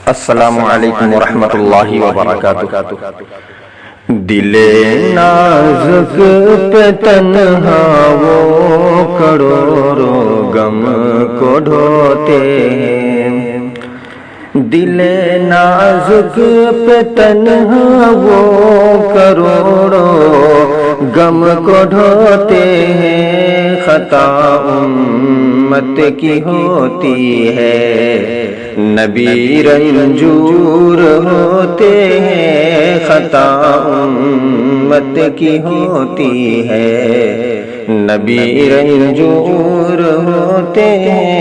السلام علیکم ورحمۃ اللہ وبرکاتہ۔ دل نازک پہ تنہا وہ کروڑوں غم کو ڈھوتے ہیں، دل نازک پہ تنہا وہ کروڑوں غم کو ڈھوتے ہیں، خطا امت کی ہوتی ہے، نبی رنجور ہوتے ہیں، خطا امت کی ہوتی ہے، نبی رنجور ہوتے ہیں۔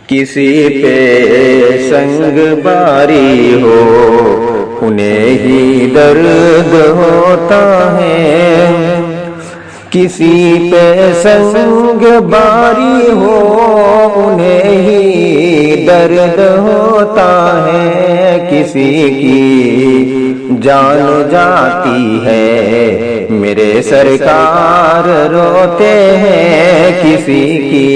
کسی پہ سنگ باری ہو انہیں ہی درد ہوتا ہے، کسی پہ سنگ باری ہو انہیں ہی درد ہوتا ہے، کسی کی جان جاتی ہے میرے سرکار روتے ہیں، کسی کی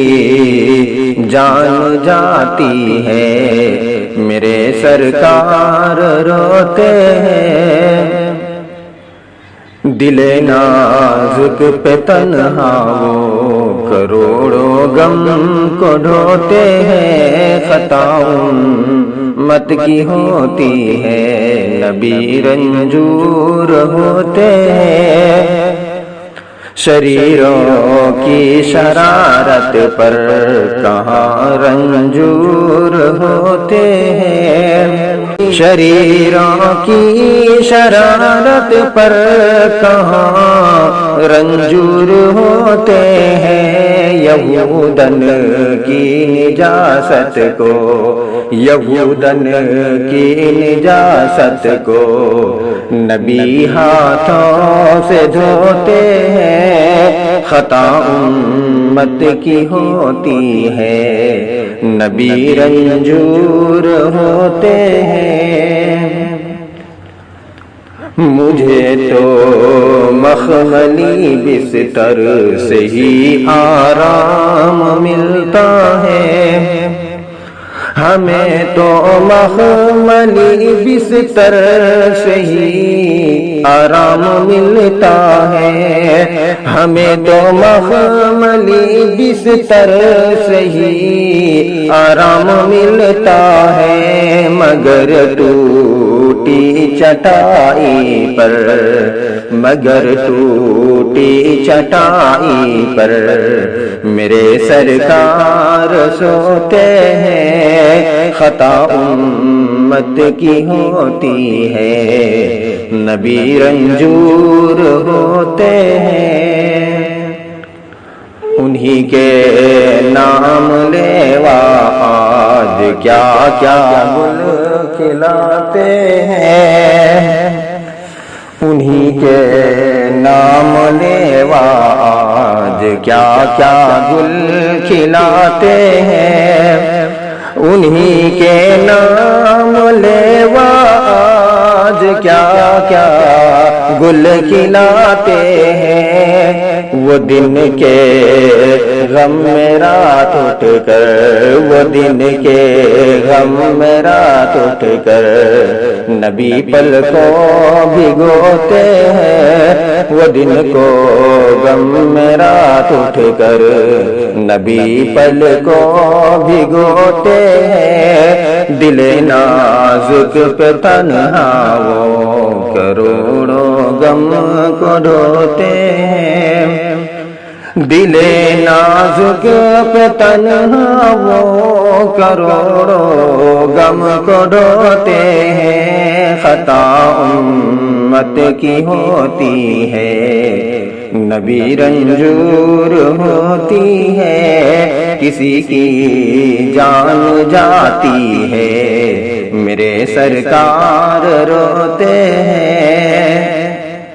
جان جاتی ہے میرے سرکار روتے ہیں۔ دل نازک پہ تنہا وہ کروڑوں غم کو ڈھوتے ہیں، خطا امت کی ہوتی ہے، نبی رنجور ہوتے ہیں۔ شریروں کی شرارت پر کہاں رنجور ہوتے ہیں، شریروں کی شرارت پر کہاں رنجور ہوتے ہیں، یہودن کی نجاست کو، یہودن کی نجاست کو نبی ہاتھوں سے دھوتے ہیں، خطا امت کی ہوتی ہے، نبی رنجور ہوتے ہیں۔ مجھے تو مخملی بستر سے ہی آرام ملتا ہے، ہمیں تو مخملی بستر سے ہی آرام ملتا ہے، ہمیں تو مخملی بستر سے ہی آرام ملتا ہے، مگر ٹوٹی چٹائی پر، مگر ٹوٹی چٹائی پر میرے سرکار سوتے ہیں، خطا امت کی ہوتی ہے، نبی رنجور ہوتے ہیں۔ انہی کے نام لیوا آج کیا کیا گل کھلاتے ہیں، انہی کے نام لیوا آج کیا کیا گل کھلاتے ہیں، انہی کے نام لیوا آج کیا کیا گل کھلاتے ہیں، وہ دن کے غم میں رات اٹھ کر، وہ دن کے غم میں رات اٹھ کر نبی پل کو بھگوتے ہیں، وہ دن کو غم میں رات اٹھ کر نبی پل کو بھگوتے ہیں، دل نازک پہ تنہا وہ کروڑوں غم کو ڈھوتے ہیں، دل نازک پہ تنہا وہ کروڑوں غم کو ڈھوتے ہیں، خطا امت کی ہوتی ہے، نبی رنجور ہوتی ہے، کسی کی جان جاتی ہے میرے سرکار روتے ہیں۔